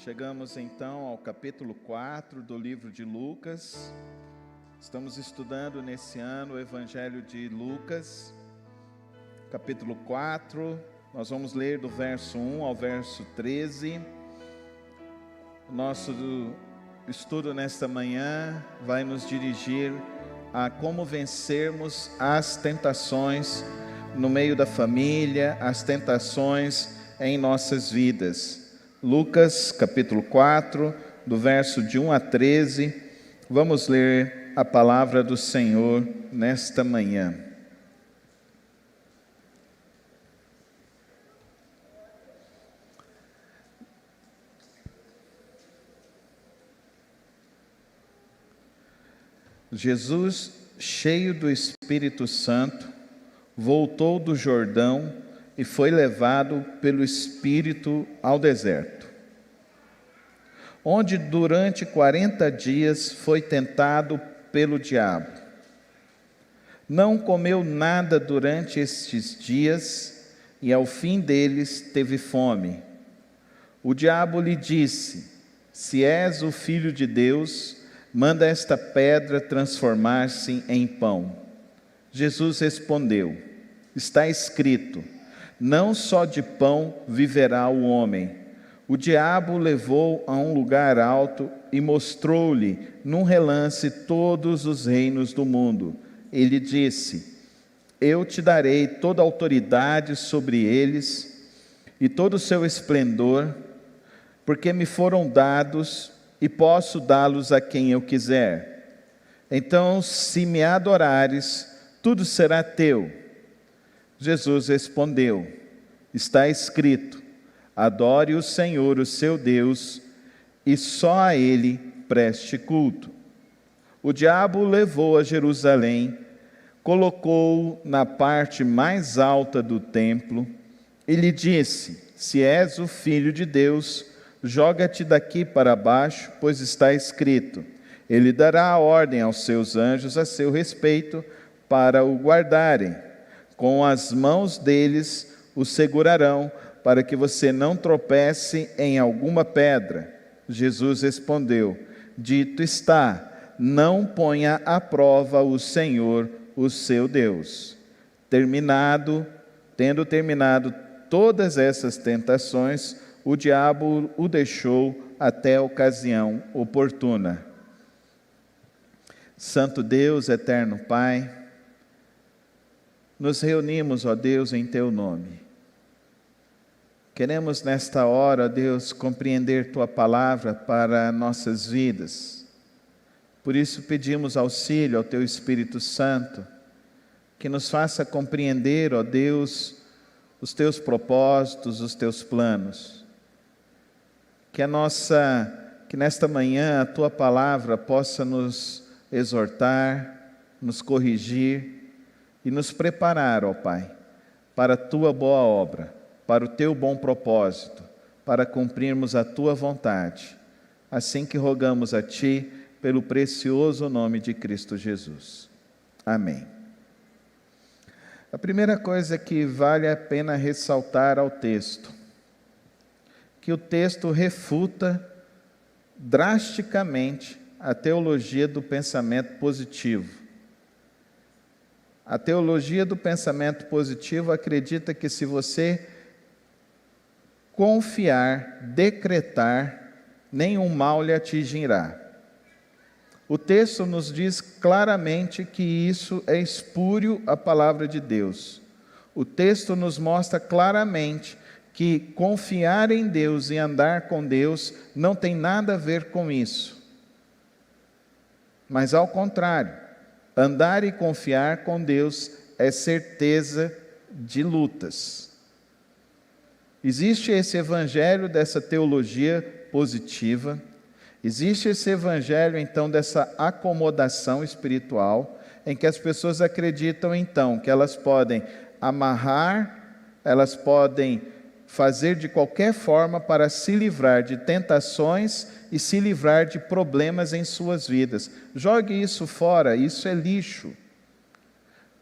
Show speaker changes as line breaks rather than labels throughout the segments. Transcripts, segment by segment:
Chegamos então ao capítulo 4 do livro de Lucas. Estamos estudando nesse ano o Evangelho de Lucas, capítulo 4. Nós vamos ler do verso 1 ao verso 13. O nosso estudo nesta manhã vai nos dirigir a como vencermos as tentações no meio da família, as tentações em nossas vidas. Lucas, capítulo 4, do verso de 1 a 13, vamos ler a palavra do Senhor nesta manhã. Jesus, cheio do Espírito Santo, voltou do Jordão e foi levado pelo Espírito ao deserto, onde durante 40 dias foi tentado pelo diabo. Não comeu nada durante estes dias e ao fim deles teve fome. O diabo lhe disse: se és o Filho de Deus, manda esta pedra transformar-se em pão. Jesus respondeu: está escrito, não só de pão viverá o homem. O diabo o levou a um lugar alto e mostrou-lhe, num relance, todos os reinos do mundo. Ele disse: eu te darei toda a autoridade sobre eles e todo o seu esplendor, porque me foram dados e posso dá-los a quem eu quiser. Então, se me adorares, tudo será teu. Jesus respondeu: está escrito, adore o Senhor, o seu Deus, e só a Ele preste culto. O diabo o levou a Jerusalém, colocou-o na parte mais alta do templo e lhe disse: se és o Filho de Deus, joga-te daqui para baixo, pois está escrito, ele dará a ordem aos seus anjos a seu respeito para o guardarem. Com as mãos deles o segurarão, para que você não tropece em alguma pedra. Jesus respondeu: dito está, não ponha à prova o Senhor, o seu Deus. Tendo terminado todas essas tentações, o diabo o deixou até a ocasião oportuna. Santo Deus, eterno Pai, nos reunimos, ó Deus, em Teu nome. Queremos nesta hora, ó Deus, compreender Tua palavra para nossas vidas. Por isso pedimos auxílio ao Teu Espírito Santo, que nos faça compreender, ó Deus, os Teus propósitos, os Teus planos. Que nesta manhã a Tua palavra possa nos exortar, nos corrigir, e nos preparar, ó Pai, para a Tua boa obra, para o Teu bom propósito, para cumprirmos a Tua vontade, assim que rogamos a Ti, pelo precioso nome de Cristo Jesus. Amém. A primeira coisa que vale a pena ressaltar ao texto, que o texto refuta drasticamente a teologia do pensamento positivo. A teologia do pensamento positivo acredita que se você confiar, decretar, nenhum mal lhe atingirá. O texto nos diz claramente que isso é espúrio à palavra de Deus. O texto nos mostra claramente que confiar em Deus e andar com Deus não tem nada a ver com isso. Mas ao contrário, andar e confiar com Deus é certeza de lutas. Existe esse evangelho dessa teologia positiva, existe esse evangelho então dessa acomodação espiritual, em que as pessoas acreditam então que elas podem amarrar, elas podem fazer de qualquer forma para se livrar de tentações e se livrar de problemas em suas vidas. Jogue isso fora, isso é lixo.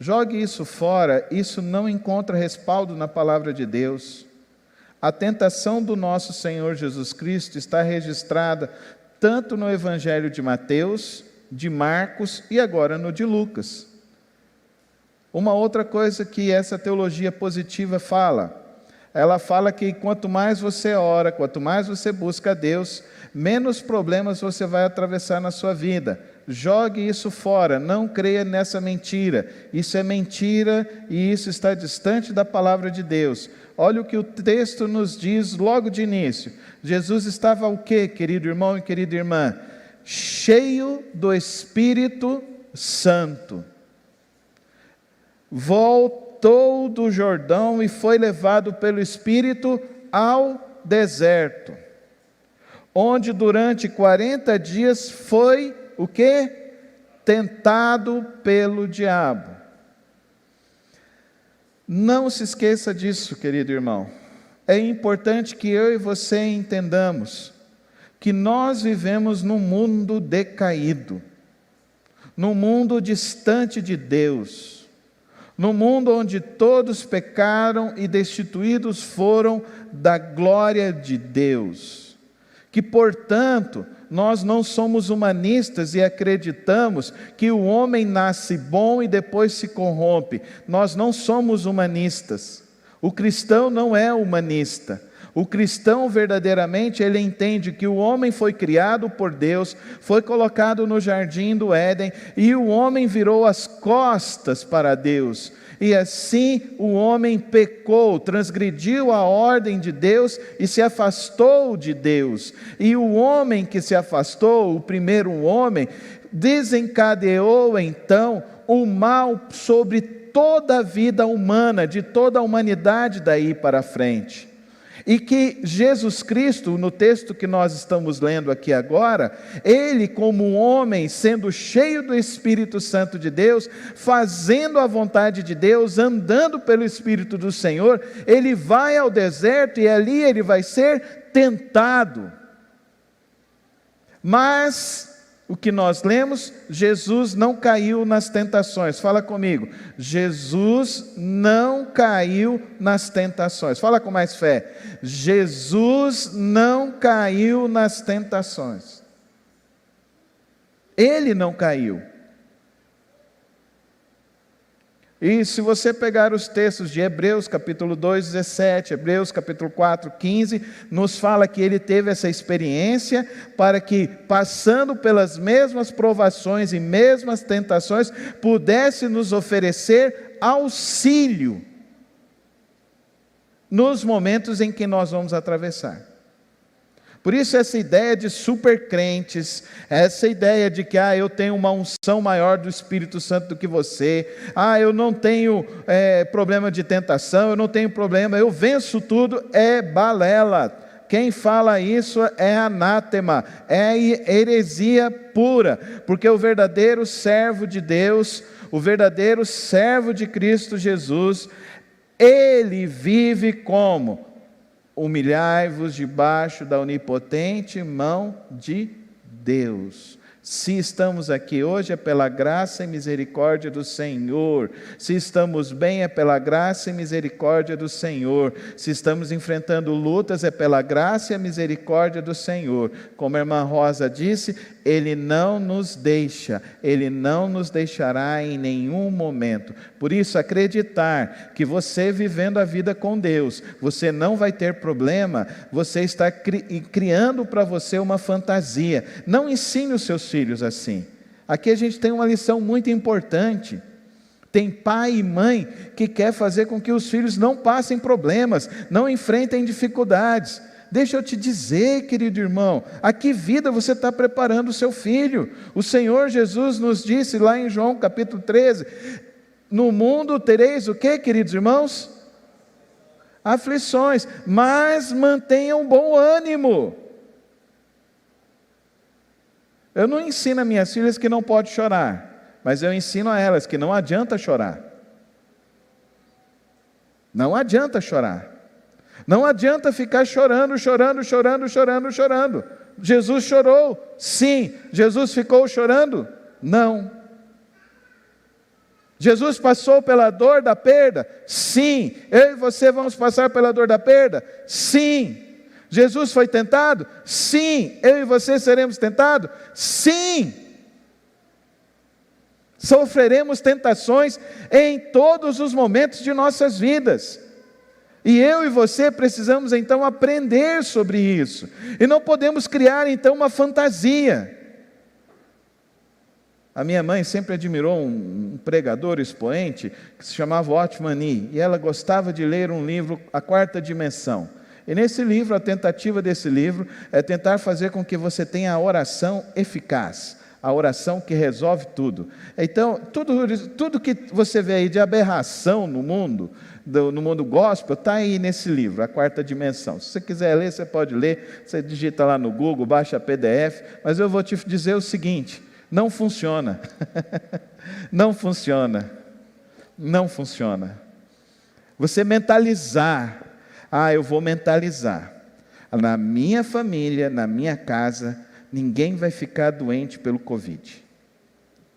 Jogue isso fora, isso não encontra respaldo na palavra de Deus. A tentação do nosso Senhor Jesus Cristo está registrada tanto no Evangelho de Mateus, de Marcos e agora no de Lucas. Uma outra coisa que essa teologia positiva fala, ela fala que quanto mais você ora, quanto mais você busca a Deus, menos problemas você vai atravessar na sua vida. Jogue isso fora, não creia nessa mentira. Isso é mentira e isso está distante da palavra de Deus. Olha o que o texto nos diz logo de início. Jesus estava o quê, querido irmão e querida irmã? Cheio do Espírito Santo. Voltou do Jordão e foi levado pelo Espírito ao deserto, onde durante 40 dias foi o quê? Tentado pelo diabo. Não se esqueça disso, querido irmão. É importante que eu e você entendamos que nós vivemos num mundo decaído, num mundo distante de Deus, num mundo onde todos pecaram e destituídos foram da glória de Deus. Que, portanto, nós não somos humanistas e acreditamos que o homem nasce bom e depois se corrompe. Nós não somos humanistas. O cristão não é humanista. O cristão verdadeiramente, ele entende que o homem foi criado por Deus, foi colocado no jardim do Éden, e o homem virou as costas para Deus. E assim o homem pecou, transgrediu a ordem de Deus e se afastou de Deus. E o homem que se afastou, o primeiro homem, desencadeou então o mal sobre toda a vida humana, de toda a humanidade daí para frente. E que Jesus Cristo, no texto que nós estamos lendo aqui agora, Ele como um homem, sendo cheio do Espírito Santo de Deus, fazendo a vontade de Deus, andando pelo Espírito do Senhor, Ele vai ao deserto e ali Ele vai ser tentado. Mas o que nós lemos, Jesus não caiu nas tentações. Fala comigo. Jesus não caiu nas tentações. Fala com mais fé. Jesus não caiu nas tentações. Ele não caiu. E se você pegar os textos de Hebreus capítulo 2, 17, Hebreus capítulo 4, 15, nos fala que ele teve essa experiência para que, passando pelas mesmas provações e mesmas tentações, pudesse nos oferecer auxílio nos momentos em que nós vamos atravessar. Por isso essa ideia de supercrentes, essa ideia de que eu tenho uma unção maior do Espírito Santo do que você, eu não tenho problema de tentação, eu não tenho problema, eu venço tudo, é balela. Quem fala isso é anátema, é heresia pura, porque o verdadeiro servo de Deus, o verdadeiro servo de Cristo Jesus, ele vive como? Humilhai-vos debaixo da onipotente mão de Deus. Se estamos aqui hoje é pela graça e misericórdia do Senhor. Se estamos bem é pela graça e misericórdia do Senhor. Se estamos enfrentando lutas é pela graça e a misericórdia do Senhor. Como a irmã Rosa disse, Ele não nos deixa, Ele não nos deixará em nenhum momento. Por isso, acreditar que você vivendo a vida com Deus, você não vai ter problema, você está criando para você uma fantasia. Não ensine os seus filhos assim. Aqui a gente tem uma lição muito importante. Tem pai e mãe que quer fazer com que os filhos não passem problemas, não enfrentem dificuldades. Deixa eu te dizer, querido irmão, a que vida você está preparando o seu filho? O Senhor Jesus nos disse lá em João capítulo 13, no mundo tereis o que, queridos irmãos? Aflições, mas mantenham bom ânimo. Eu não ensino a minhas filhas que não pode chorar, mas eu ensino a elas que não adianta chorar. Não adianta chorar. Não adianta ficar chorando. Jesus chorou? Sim. Jesus ficou chorando? Não. Jesus passou pela dor da perda? Sim. Eu e você vamos passar pela dor da perda? Sim. Jesus foi tentado? Sim. Eu e você seremos tentados? Sim. Sofreremos tentações em todos os momentos de nossas vidas. E eu e você precisamos então aprender sobre isso. E não podemos criar então uma fantasia. A minha mãe sempre admirou um pregador expoente que se chamava Watchman Nee, e ela gostava de ler um livro, A Quarta Dimensão. E nesse livro, a tentativa desse livro é tentar fazer com que você tenha a oração eficaz, a oração que resolve tudo. Então, tudo que você vê aí de aberração no mundo gospel, está aí nesse livro, A Quarta Dimensão. Se você quiser ler, você pode ler, você digita lá no Google, baixa PDF, mas eu vou te dizer o seguinte: não funciona. Não funciona. Não funciona. Você mentalizar. Eu vou mentalizar. Na minha família, na minha casa, ninguém vai ficar doente pelo Covid.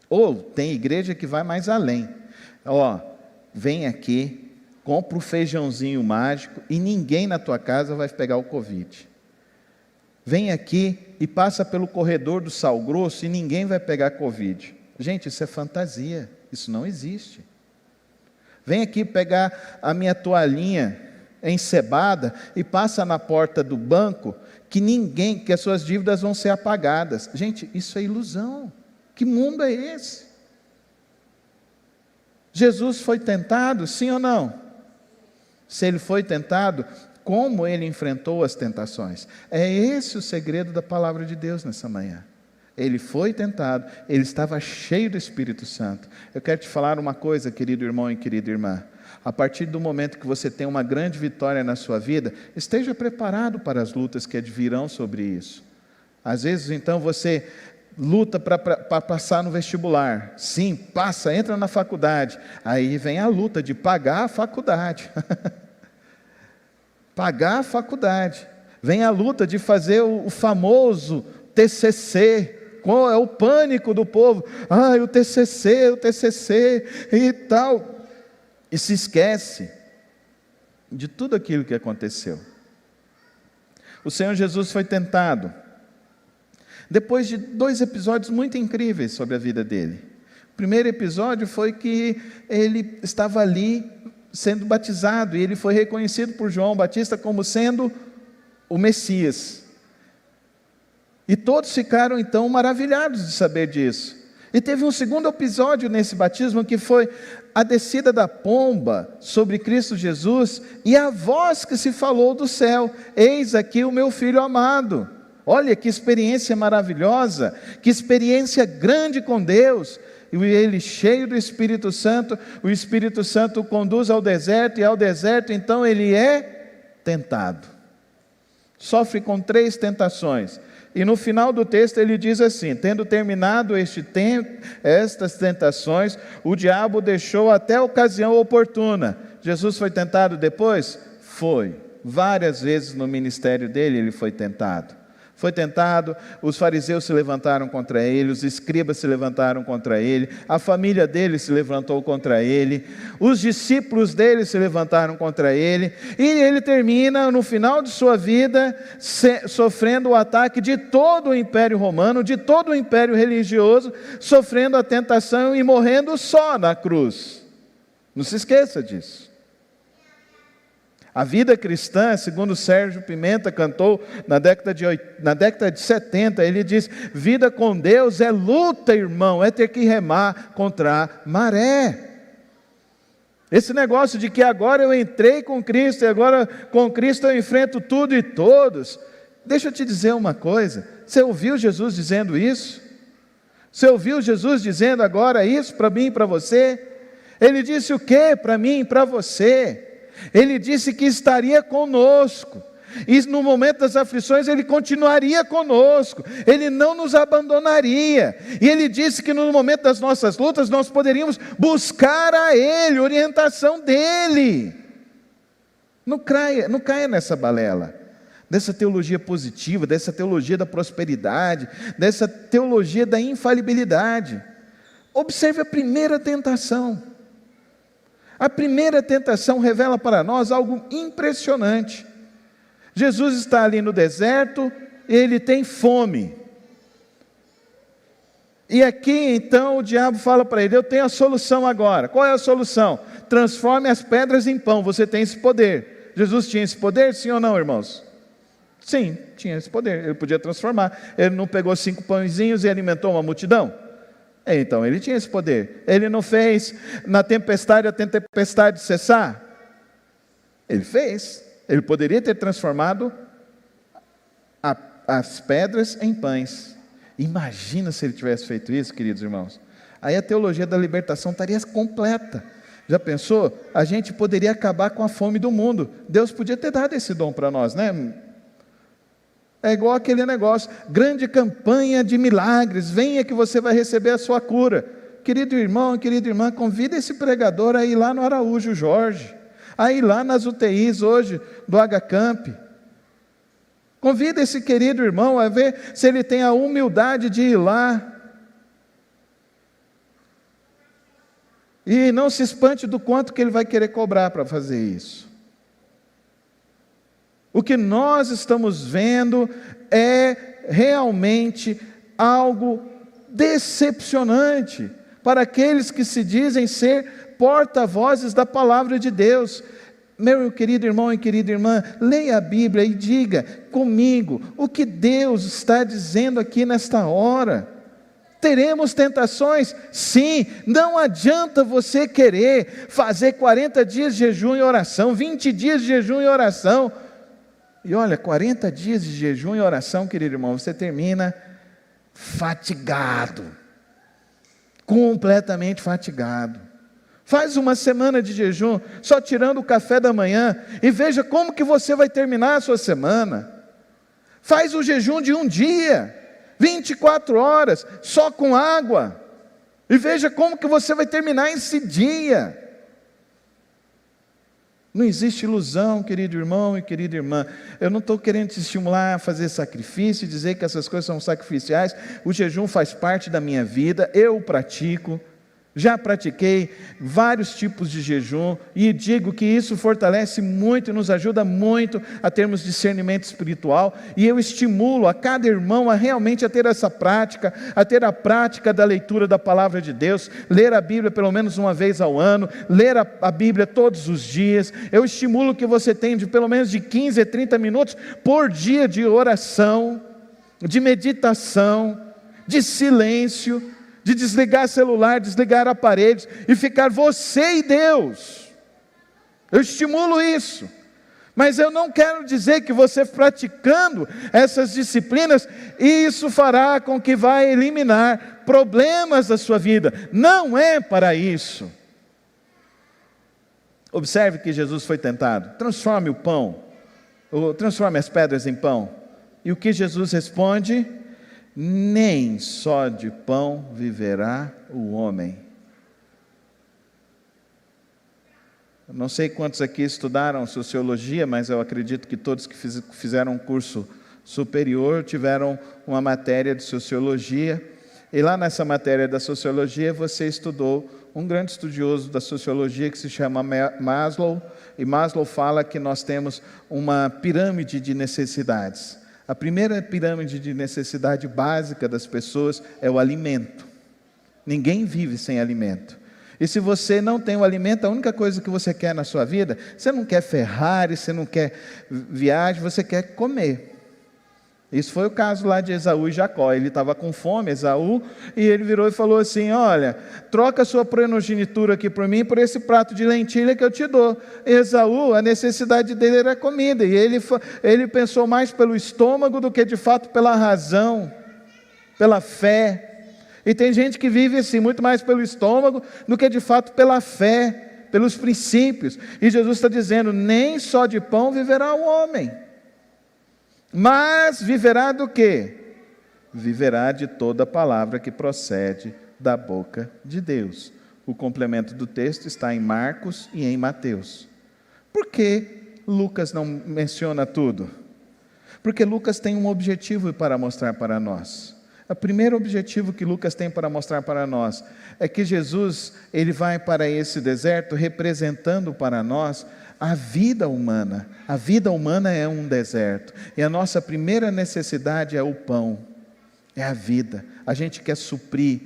Ou tem igreja que vai mais além. Vem aqui, compra o feijãozinho mágico e ninguém na tua casa vai pegar o Covid. Vem aqui e passa pelo corredor do sal grosso e ninguém vai pegar Covid. Gente, isso é fantasia, isso não existe. Vem aqui pegar a minha toalhinha encebada e passa na porta do banco que as suas dívidas vão ser apagadas. Gente, isso é ilusão. Que mundo é esse? Jesus foi tentado, sim ou não? Se ele foi tentado, como ele enfrentou as tentações? É esse o segredo da palavra de Deus nessa manhã. Ele foi tentado, ele estava cheio do Espírito Santo. Eu quero te falar uma coisa, querido irmão e querida irmã. A partir do momento que você tem uma grande vitória na sua vida, esteja preparado para as lutas que virão sobre isso. Às vezes, então, você luta para passar no vestibular. Sim, passa, entra na faculdade. Aí vem a luta de pagar a faculdade. Pagar a faculdade. Vem a luta de fazer o famoso TCC. Qual é o pânico do povo? O TCC e tal. E se esquece de tudo aquilo que aconteceu. O Senhor Jesus foi tentado. Depois de 2 episódios muito incríveis sobre a vida dele. O primeiro episódio foi que ele estava ali sendo batizado, e ele foi reconhecido por João Batista como sendo o Messias. E todos ficaram então maravilhados de saber disso. E teve um segundo episódio nesse batismo, que foi a descida da pomba sobre Cristo Jesus, e a voz que se falou do céu: eis aqui o meu filho amado. Olha que experiência maravilhosa, que experiência grande com Deus. E ele cheio do Espírito Santo, o Espírito Santo o conduz ao deserto, e ao deserto então ele é tentado. Sofre com 3 tentações. E no final do texto ele diz assim: tendo terminado estas tentações, o diabo deixou até a ocasião oportuna. Jesus foi tentado depois? Foi. Várias vezes no ministério dele ele foi tentado. Foi tentado, os fariseus se levantaram contra ele, os escribas se levantaram contra ele, a família dele se levantou contra ele, os discípulos dele se levantaram contra ele, e ele termina no final de sua vida sofrendo o ataque de todo o Império Romano, de todo o Império religioso, sofrendo a tentação e morrendo só na cruz. Não se esqueça disso. A vida cristã, segundo Sérgio Pimenta cantou na década de 70, ele diz: vida com Deus é luta, irmão, é ter que remar contra a maré. Esse negócio de que agora eu entrei com Cristo e agora com Cristo eu enfrento tudo e todos. Deixa eu te dizer uma coisa, você ouviu Jesus dizendo isso? Você ouviu Jesus dizendo agora isso para mim e para você? Ele disse o que para mim e para você? Ele disse que estaria conosco, e no momento das aflições ele continuaria conosco, ele não nos abandonaria, e ele disse que no momento das nossas lutas nós poderíamos buscar a ele, orientação dele. Não caia nessa balela, dessa teologia positiva, dessa teologia da prosperidade, dessa teologia da infalibilidade. Observe a primeira tentação. A primeira tentação revela para nós algo impressionante. Jesus está ali no deserto, ele tem fome. E aqui então o diabo fala para ele: eu tenho a solução agora. Qual é a solução? Transforme as pedras em pão, você tem esse poder. Jesus tinha esse poder, sim ou não, irmãos? Sim, tinha esse poder, ele podia transformar. Ele não pegou 5 pãezinhos e alimentou uma multidão? Então ele tinha esse poder. Ele não fez na tempestade a tempestade cessar? Ele fez. Ele poderia ter transformado as pedras em pães. Imagina se ele tivesse feito isso, queridos irmãos. Aí a teologia da libertação estaria completa. Já pensou? A gente poderia acabar com a fome do mundo. Deus podia ter dado esse dom para nós, né? É igual aquele negócio: grande campanha de milagres, venha que você vai receber a sua cura. Querido irmão, querida irmã, convida esse pregador a ir lá no Araújo Jorge, a ir lá nas UTIs hoje do HCamp. Convida esse querido irmão a ver se ele tem a humildade de ir lá. E não se espante do quanto que ele vai querer cobrar para fazer isso. O que nós estamos vendo é realmente algo decepcionante para aqueles que se dizem ser porta-vozes da palavra de Deus. Meu querido irmão e querida irmã, leia a Bíblia e diga comigo o que Deus está dizendo aqui nesta hora. Teremos tentações? Sim. Não adianta você querer fazer 40 dias de jejum e oração, 20 dias de jejum e oração. E olha, 40 dias de jejum e oração, querido irmão, você termina fatigado, completamente fatigado. Faz uma semana de jejum, só tirando o café da manhã, e veja como que você vai terminar a sua semana. Faz o jejum de um dia, 24 horas, só com água, e veja como que você vai terminar esse dia. Não existe ilusão, querido irmão e querida irmã. Eu não estou querendo te estimular a fazer sacrifício, dizer que essas coisas são sacrificiais. O jejum faz parte da minha vida, eu o pratico. Já pratiquei vários tipos de jejum e digo que isso fortalece muito e nos ajuda muito a termos discernimento espiritual, e eu estimulo a cada irmão a realmente a ter essa prática, a ter a prática da leitura da palavra de Deus, ler a Bíblia pelo menos uma vez ao ano, ler a Bíblia todos os dias. Eu estimulo que você tenha de pelo menos de 15 a 30 minutos por dia de oração, de meditação, de silêncio, de desligar celular, desligar aparelhos e ficar você e Deus. Eu estimulo isso, mas eu não quero dizer que você praticando essas disciplinas, isso fará com que vai eliminar problemas da sua vida. Não é para isso. Observe que Jesus foi tentado: transforme o pão, ou transforme as pedras em pão. E o que Jesus responde? Nem só de pão viverá o homem. Eu não sei quantos aqui estudaram sociologia, mas eu acredito que todos que fizeram um curso superior tiveram uma matéria de sociologia. E lá nessa matéria da sociologia você estudou um grande estudioso da sociologia que se chama Maslow. E Maslow fala que nós temos uma pirâmide de necessidades. A primeira pirâmide de necessidade básica das pessoas é o alimento. Ninguém vive sem alimento. E se você não tem o alimento, a única coisa que você quer na sua vida, você não quer Ferrari, você não quer viagem, você quer comer. Isso foi o caso lá de Esaú e Jacó. Ele estava com fome, Esaú, e ele virou e falou assim: olha, troca a sua primogenitura aqui por mim, por esse prato de lentilha que eu te dou. Esaú, a necessidade dele era comida, e ele pensou mais pelo estômago do que de fato pela razão, pela fé. E tem gente que vive assim, muito mais pelo estômago do que de fato pela fé, pelos princípios. E Jesus está dizendo: nem só de pão viverá o homem, mas viverá do quê? Viverá de toda palavra que procede da boca de Deus. O complemento do texto está em Marcos e em Mateus. Por que Lucas não menciona tudo? Porque Lucas tem um objetivo para mostrar para nós. O primeiro objetivo que Lucas tem para mostrar para nós é que Jesus, ele vai para esse deserto representando para nós a vida humana. A vida humana é um deserto, e a nossa primeira necessidade é o pão, é a vida. A gente quer suprir.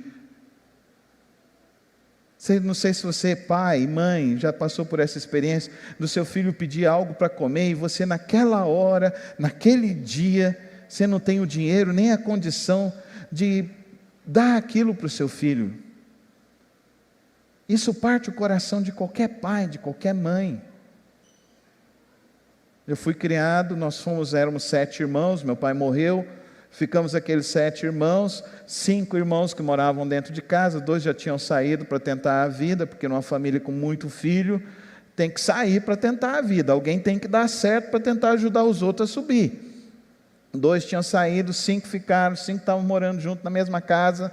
Não sei se você, pai, mãe, já passou por essa experiência do seu filho pedir algo para comer e você naquela hora, naquele dia, você não tem o dinheiro nem a condição de dar aquilo para o seu filho. Isso parte o coração de qualquer pai, de qualquer mãe. Eu fui criado, éramos 7 irmãos, meu pai morreu, ficamos aqueles 7 irmãos, 5 irmãos que moravam dentro de casa, 2 já tinham saído para tentar a vida, porque numa família com muito filho, tem que sair para tentar a vida, alguém tem que dar certo para tentar ajudar os outros a subir. 2 tinham saído, 5 ficaram, 5 estavam morando junto na mesma casa,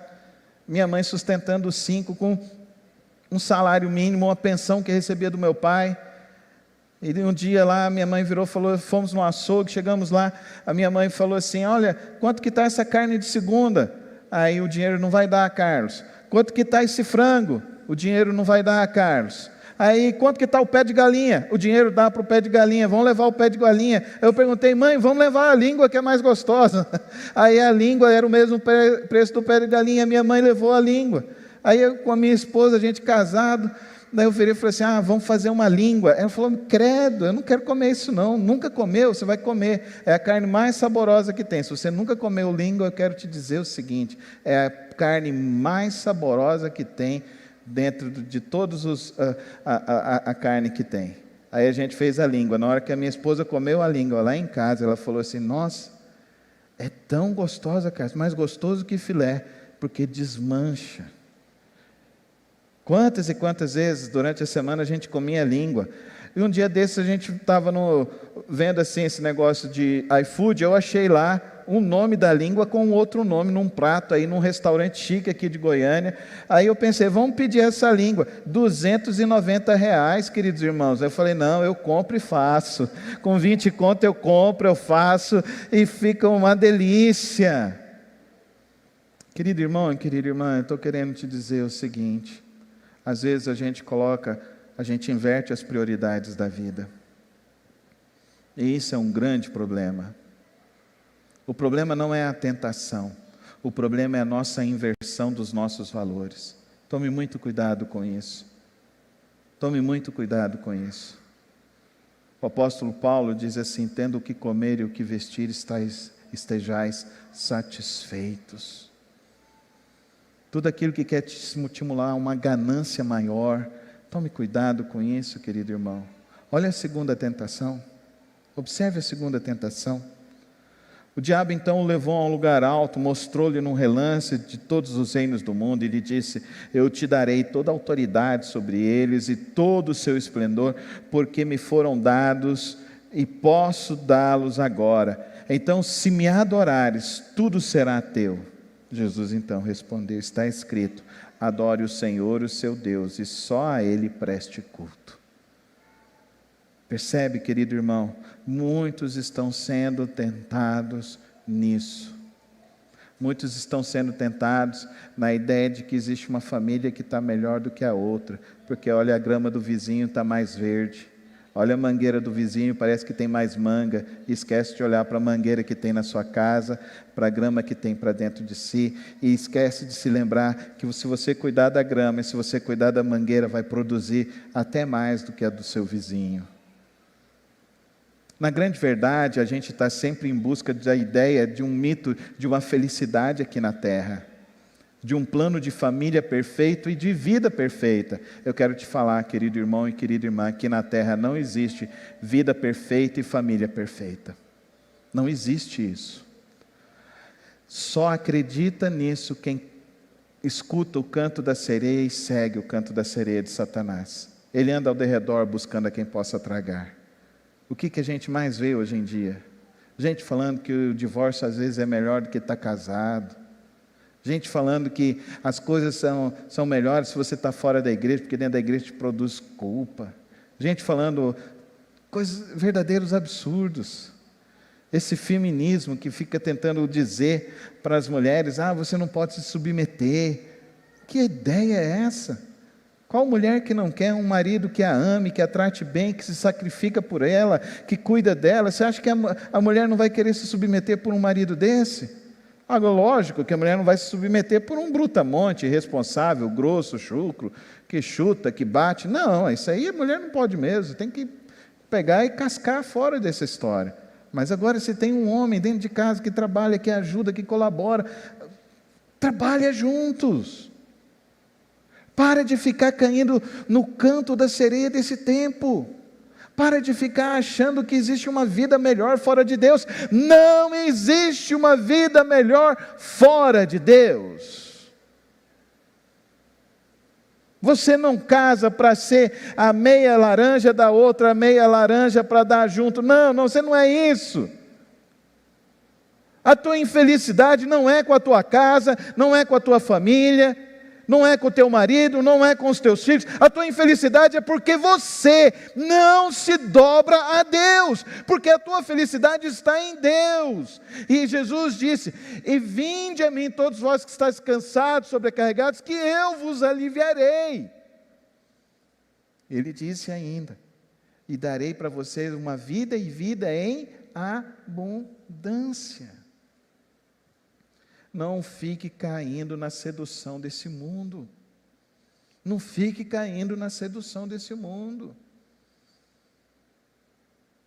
minha mãe sustentando os 5 com um salário mínimo, uma pensão que recebia do meu pai. E um dia lá, minha mãe virou e falou, fomos no açougue, chegamos lá, a minha mãe falou assim, olha, quanto que está essa carne de segunda? Aí o dinheiro não vai dar, Carlos. Quanto que está esse frango? O dinheiro não vai dar, Carlos. Aí, quanto que está o pé de galinha? O dinheiro dá para o pé de galinha, vamos levar o pé de galinha. Eu perguntei, mãe, vamos levar a língua que é mais gostosa. Aí a língua era o mesmo preço do pé de galinha, minha mãe levou a língua. Aí eu, com a minha esposa, a gente casado, daí eu virei e falei assim, vamos fazer uma língua. Ela falou, credo, eu não quero comer isso não, nunca comeu, você vai comer, é a carne mais saborosa que tem. Se você nunca comeu língua, eu quero te dizer o seguinte, é a carne mais saborosa que tem, dentro de todos a carne que tem. Aí a gente fez a língua. Na hora que a minha esposa comeu a língua lá em casa, ela falou assim, nossa, é tão gostosa, cara, mais gostoso que filé, porque desmancha. Quantas e quantas vezes durante a semana a gente comia a língua. E um dia desses a gente estava vendo assim esse negócio de iFood, eu achei lá um nome da língua com outro nome num prato aí num restaurante chique aqui de Goiânia. Aí eu pensei, vamos pedir essa língua, R$290, queridos irmãos. Aí eu falei, não, eu compro e faço, com 20 conto eu compro, eu faço, e fica uma delícia. Querido irmão e querida irmã, eu estou querendo te dizer o seguinte, às vezes a gente inverte as prioridades da vida, e isso é um grande problema. O problema não é a tentação, o problema é a nossa inversão dos nossos valores. Tome muito cuidado com isso. Tome muito cuidado com isso. O apóstolo Paulo diz assim, tendo o que comer e o que vestir, estejais satisfeitos. Tudo aquilo que quer te estimular a uma ganância maior, tome cuidado com isso, querido irmão. Olha a segunda tentação, observe a segunda tentação. O diabo então o levou a um lugar alto, mostrou-lhe num relance de todos os reinos do mundo e lhe disse, eu te darei toda a autoridade sobre eles e todo o seu esplendor, porque me foram dados e posso dá-los agora. Então se me adorares, tudo será teu. Jesus então respondeu, está escrito, adore o Senhor, o seu Deus, e só a Ele preste culto. Percebe, querido irmão, muitos estão sendo tentados nisso. Muitos estão sendo tentados na ideia de que existe uma família que está melhor do que a outra, porque olha, a grama do vizinho está mais verde, olha a mangueira do vizinho, parece que tem mais manga, e esquece de olhar para a mangueira que tem na sua casa, para a grama que tem para dentro de si, e esquece de se lembrar que se você cuidar da grama, e se você cuidar da mangueira, vai produzir até mais do que a do seu vizinho. Na grande verdade, a gente está sempre em busca da ideia de um mito de uma felicidade aqui na terra, de um plano de família perfeito e de vida perfeita. Eu quero te falar, querido irmão e querida irmã, que na terra não existe vida perfeita e família perfeita. Não existe isso. Só acredita nisso quem escuta o canto da sereia e segue o canto da sereia de Satanás. Ele anda ao derredor buscando a quem possa tragar. O que a gente mais vê hoje em dia? Gente falando que o divórcio às vezes é melhor do que estar casado. Gente falando que as coisas são melhores se você está fora da igreja, porque dentro da igreja te produz culpa. Gente falando coisas, verdadeiros absurdos. Esse feminismo que fica tentando dizer para as mulheres, você não pode se submeter. Que ideia é essa? Qual mulher que não quer um marido que a ame, que a trate bem, que se sacrifica por ela, que cuida dela? Você acha que a mulher não vai querer se submeter por um marido desse? Agora, lógico que a mulher não vai se submeter por um brutamonte, irresponsável, grosso, chucro, que chuta, que bate. Não, isso aí a mulher não pode mesmo, tem que pegar e cascar fora dessa história. Mas agora se tem um homem dentro de casa que trabalha, que ajuda, que colabora, trabalha juntos. Para de ficar caindo no canto da sereia desse tempo. Para de ficar achando que existe uma vida melhor fora de Deus. Não existe uma vida melhor fora de Deus. Você não casa para ser a meia laranja da outra meia laranja para dar junto. Não, você não é isso. A tua infelicidade não é com a tua casa, não é com a tua família, não é com o teu marido, não é com os teus filhos. A tua infelicidade é porque você não se dobra a Deus, porque a tua felicidade está em Deus. E Jesus disse: e vinde a mim todos vós que estáis cansados, sobrecarregados, que eu vos aliviarei. Ele disse ainda: e darei para vocês uma vida e vida em abundância. Não fique caindo na sedução desse mundo. Não fique caindo na sedução desse mundo.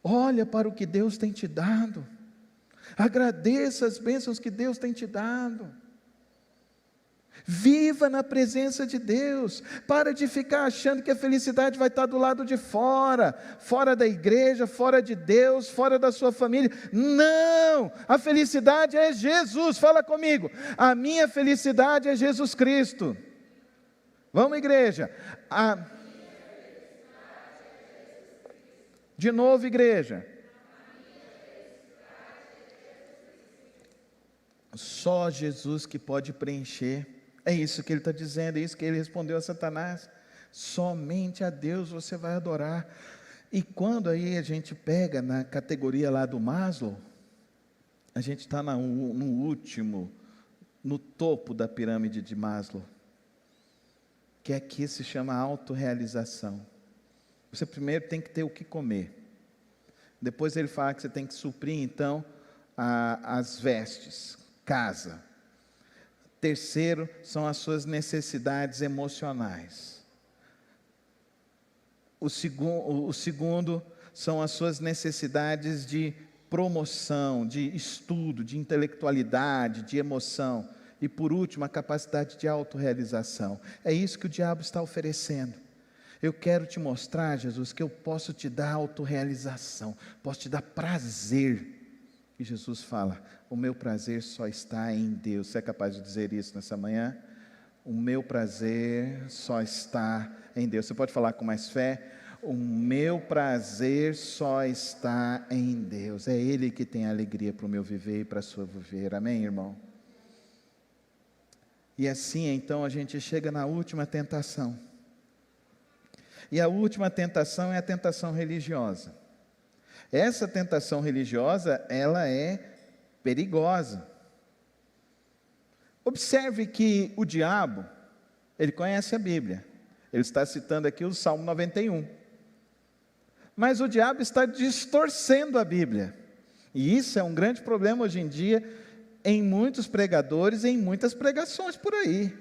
Olha para o que Deus tem te dado. Agradeça as bênçãos que Deus tem te dado. Viva na presença de Deus. Para de ficar achando que a felicidade vai estar do lado de fora, fora da igreja, fora de Deus, fora da sua família. Não! A felicidade é Jesus. Fala comigo. A minha felicidade é Jesus Cristo. Vamos, igreja. De novo, igreja. Só Jesus que pode preencher. É isso que ele está dizendo, é isso que ele respondeu a Satanás. Somente a Deus você vai adorar. E quando aí a gente pega na categoria lá do Maslow, a gente está no último, no topo da pirâmide de Maslow, que aqui se chama autorrealização. Você primeiro tem que ter o que comer. Depois ele fala que você tem que suprir então as vestes, casa. Terceiro, são as suas necessidades emocionais. O segundo são as suas necessidades de promoção, de estudo, de intelectualidade, de emoção. E por último, a capacidade de autorrealização. É isso que o diabo está oferecendo. Eu quero te mostrar, Jesus, que eu posso te dar autorrealização, posso te dar prazer. E Jesus fala: o meu prazer só está em Deus. Você é capaz de dizer isso nessa manhã? O meu prazer só está em Deus. Você pode falar com mais fé? O meu prazer só está em Deus. É Ele que tem alegria para o meu viver e para a sua viver. Amém, irmão? E assim, então, a gente chega na última tentação. E a última tentação é a tentação religiosa. Essa tentação religiosa, ela é perigosa. Observe que o diabo, ele conhece a Bíblia. Ele está citando aqui o Salmo 91. Mas o diabo está distorcendo a Bíblia. E isso é um grande problema hoje em dia, em muitos pregadores e em muitas pregações por aí.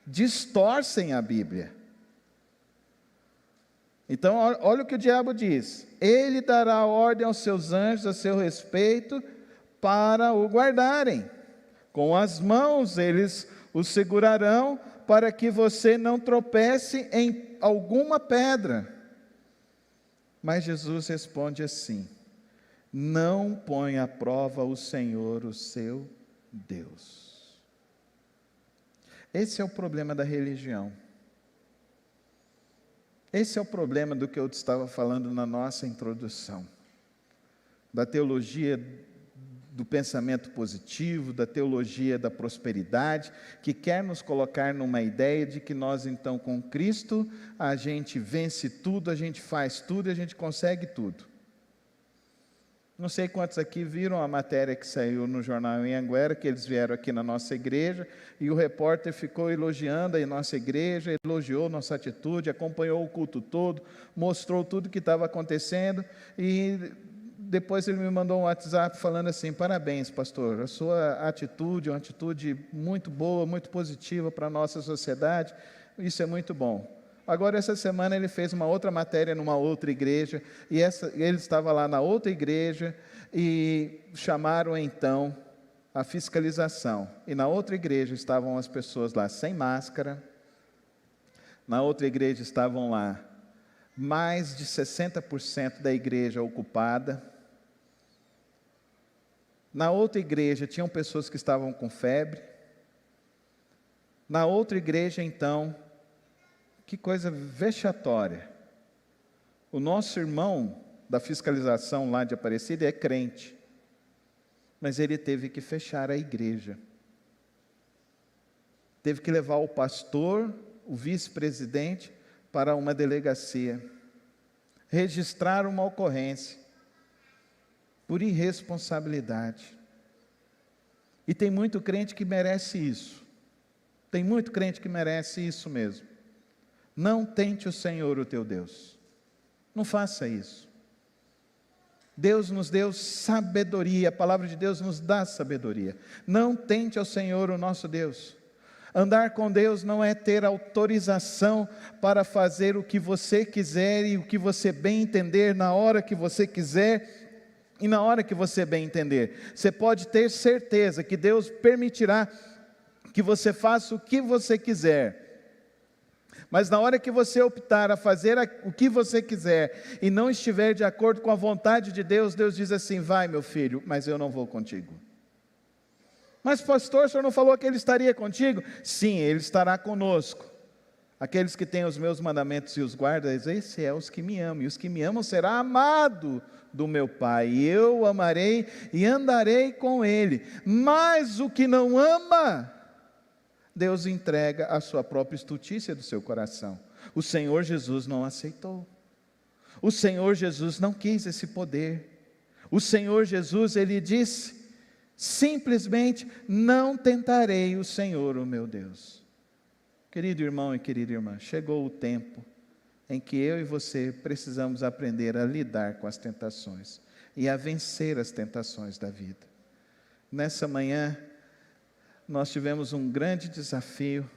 Distorcem a Bíblia. Então, olha o que o diabo diz: ele dará ordem aos seus anjos a seu respeito para o guardarem. Com as mãos eles o segurarão para que você não tropece em alguma pedra. Mas Jesus responde assim: não ponha à prova o Senhor, o seu Deus. Esse é o problema da religião. Esse é o problema do que eu estava falando na nossa introdução, da teologia do pensamento positivo, da teologia da prosperidade, que quer nos colocar numa ideia de que nós então com Cristo, a gente vence tudo, a gente faz tudo e a gente consegue tudo. Não sei quantos aqui viram a matéria que saiu no jornal em Anguera, que eles vieram aqui na nossa igreja, e o repórter ficou elogiando a nossa igreja, elogiou nossa atitude, acompanhou o culto todo, mostrou tudo o que estava acontecendo, e depois ele me mandou um WhatsApp falando assim: parabéns, pastor, a sua atitude é uma atitude muito boa, muito positiva para a nossa sociedade, isso é muito bom. Agora, essa semana, ele fez uma outra matéria numa outra igreja, e ele estava lá na outra igreja, e chamaram então a fiscalização. E na outra igreja estavam as pessoas lá sem máscara, na outra igreja estavam lá mais de 60% da igreja ocupada, na outra igreja tinham pessoas que estavam com febre, na outra igreja, então, que coisa vexatória. O nosso irmão da fiscalização lá de Aparecida é crente, mas ele teve que fechar a igreja. Teve que levar o pastor, o vice-presidente, para uma delegacia, registrar uma ocorrência, por irresponsabilidade. E tem muito crente que merece isso. Tem muito crente que merece isso mesmo. Não tente o Senhor, o teu Deus. Não faça isso. Deus nos deu sabedoria, a palavra de Deus nos dá sabedoria. Não tente ao Senhor, o nosso Deus. Andar com Deus não é ter autorização para fazer o que você quiser e o que você bem entender, na hora que você quiser e na hora que você bem entender. Você pode ter certeza que Deus permitirá que você faça o que você quiser. Mas na hora que você optar a fazer o que você quiser e não estiver de acordo com a vontade de Deus, Deus diz assim: vai, meu filho, mas eu não vou contigo. Mas pastor, o senhor não falou que Ele estaria contigo? Sim, Ele estará conosco. Aqueles que têm os meus mandamentos e os guardam, esse é os que me amam, e os que me amam será amado do meu Pai, e eu o amarei e andarei com Ele. Mas o que não ama, Deus entrega a sua própria estultícia do seu coração. O Senhor Jesus não aceitou. O Senhor Jesus não quis esse poder. O Senhor Jesus, Ele disse, simplesmente: não tentarei o Senhor, o meu Deus. Querido irmão e querida irmã, chegou o tempo em que eu e você precisamos aprender a lidar com as tentações e a vencer as tentações da vida. Nessa manhã, nós tivemos um grande desafio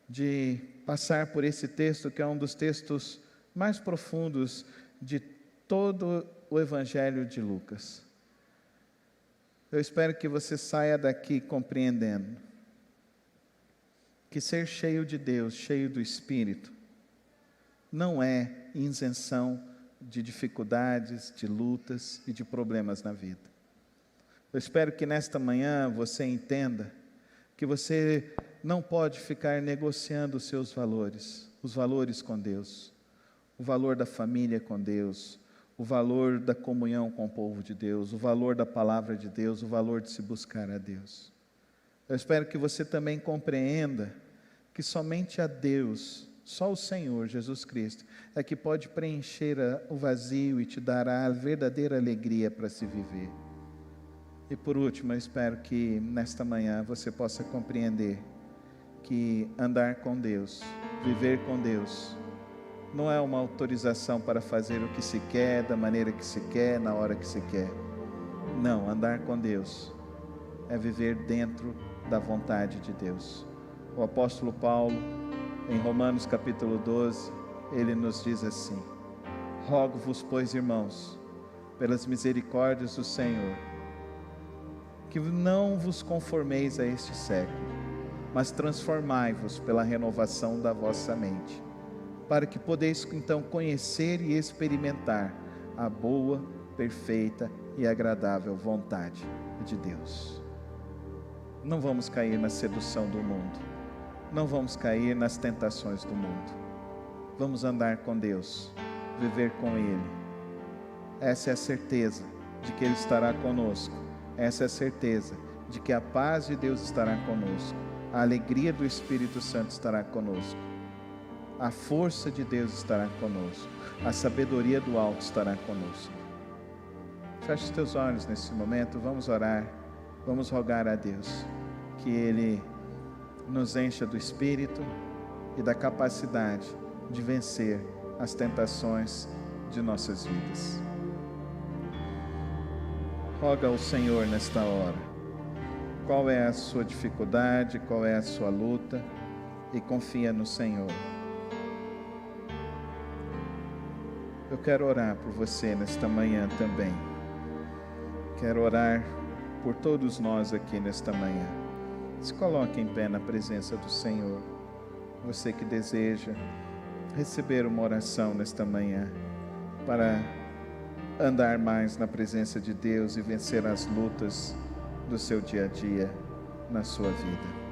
de passar por esse texto, que é um dos textos mais profundos de todo o Evangelho de Lucas. Eu espero que você saia daqui compreendendo que ser cheio de Deus, cheio do Espírito, não é isenção de dificuldades, de lutas e de problemas na vida. Eu espero que nesta manhã você entenda que você não pode ficar negociando os seus valores, os valores com Deus, o valor da família com Deus, o valor da comunhão com o povo de Deus, o valor da palavra de Deus, o valor de se buscar a Deus. Eu espero que você também compreenda que somente a Deus, só o Senhor Jesus Cristo, é que pode preencher o vazio e te dar a verdadeira alegria para se viver. E por último, eu espero que nesta manhã você possa compreender que andar com Deus, viver com Deus, não é uma autorização para fazer o que se quer, da maneira que se quer, na hora que se quer. Não, andar com Deus é viver dentro da vontade de Deus. O apóstolo Paulo, em Romanos capítulo 12, ele nos diz assim: rogo-vos, pois, irmãos, pelas misericórdias do Senhor, que não vos conformeis a este século, mas transformai-vos pela renovação da vossa mente, para que podeis então conhecer e experimentar a boa, perfeita e agradável vontade de Deus. Não vamos cair na sedução do mundo, não vamos cair nas tentações do mundo. Vamos andar com Deus, viver com Ele. Essa é a certeza de que Ele estará conosco. Essa é a certeza de que a paz de Deus estará conosco, a alegria do Espírito Santo estará conosco, a força de Deus estará conosco, a sabedoria do alto estará conosco. Feche os teus olhos nesse momento, vamos orar, vamos rogar a Deus que Ele nos encha do Espírito e da capacidade de vencer as tentações de nossas vidas. Roga ao Senhor nesta hora, qual é a sua dificuldade, qual é a sua luta, e confia no Senhor. Eu quero orar por você nesta manhã também. Quero orar por todos nós aqui nesta manhã. Se coloque em pé na presença do Senhor. Você que deseja receber uma oração nesta manhã para andar mais na presença de Deus e vencer as lutas do seu dia a dia na sua vida.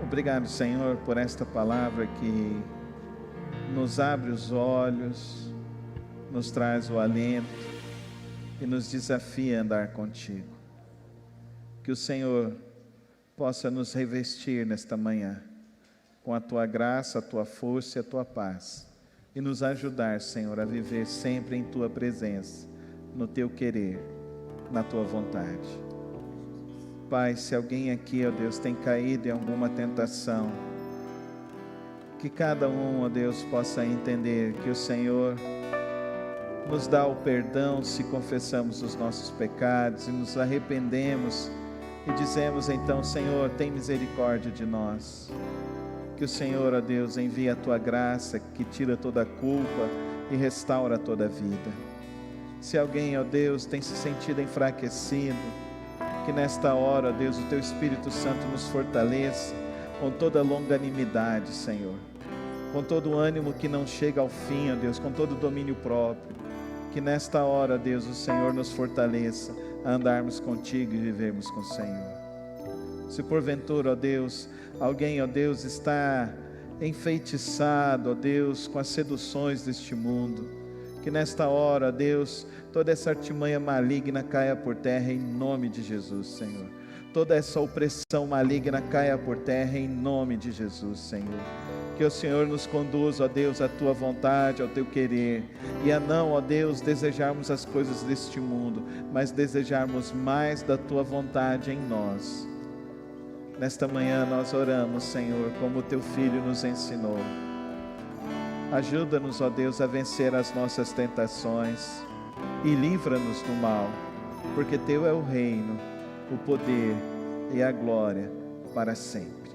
Obrigado, Senhor, por esta palavra que nos abre os olhos, nos traz o alento e nos desafia a andar contigo. Que o Senhor possa nos revestir nesta manhã com a tua graça, a tua força e a tua paz, e nos ajudar, Senhor, a viver sempre em tua presença, no teu querer, na tua vontade. Pai, se alguém aqui, ó Deus, tem caído em alguma tentação, que cada um, ó Deus, possa entender que o Senhor nos dá o perdão se confessamos os nossos pecados e nos arrependemos e dizemos então: Senhor, tem misericórdia de nós. Que o Senhor, ó Deus, envie a tua graça que tira toda a culpa e restaura toda a vida. Se alguém, ó Deus, tem se sentido enfraquecido, que nesta hora, ó Deus, o teu Espírito Santo nos fortaleça com toda longanimidade, Senhor, com todo o ânimo que não chega ao fim, ó Deus, com todo o domínio próprio. Que nesta hora, Deus, o Senhor nos fortaleça a andarmos contigo e vivermos com o Senhor. Se porventura, ó Deus, alguém, ó Deus, está enfeitiçado, ó Deus, com as seduções deste mundo, que nesta hora, ó Deus, toda essa artimanha maligna caia por terra em nome de Jesus, Senhor. Toda essa opressão maligna caia por terra em nome de Jesus, Senhor. Que o Senhor nos conduza, ó Deus, à tua vontade, ao teu querer, e a não, ó Deus, desejarmos as coisas deste mundo, mas desejarmos mais da tua vontade em nós. Nesta manhã nós oramos, Senhor, como o teu Filho nos ensinou. Ajuda-nos, ó Deus, a vencer as nossas tentações e livra-nos do mal, porque teu é o reino, o poder e a glória para sempre.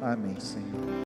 Amém, Senhor.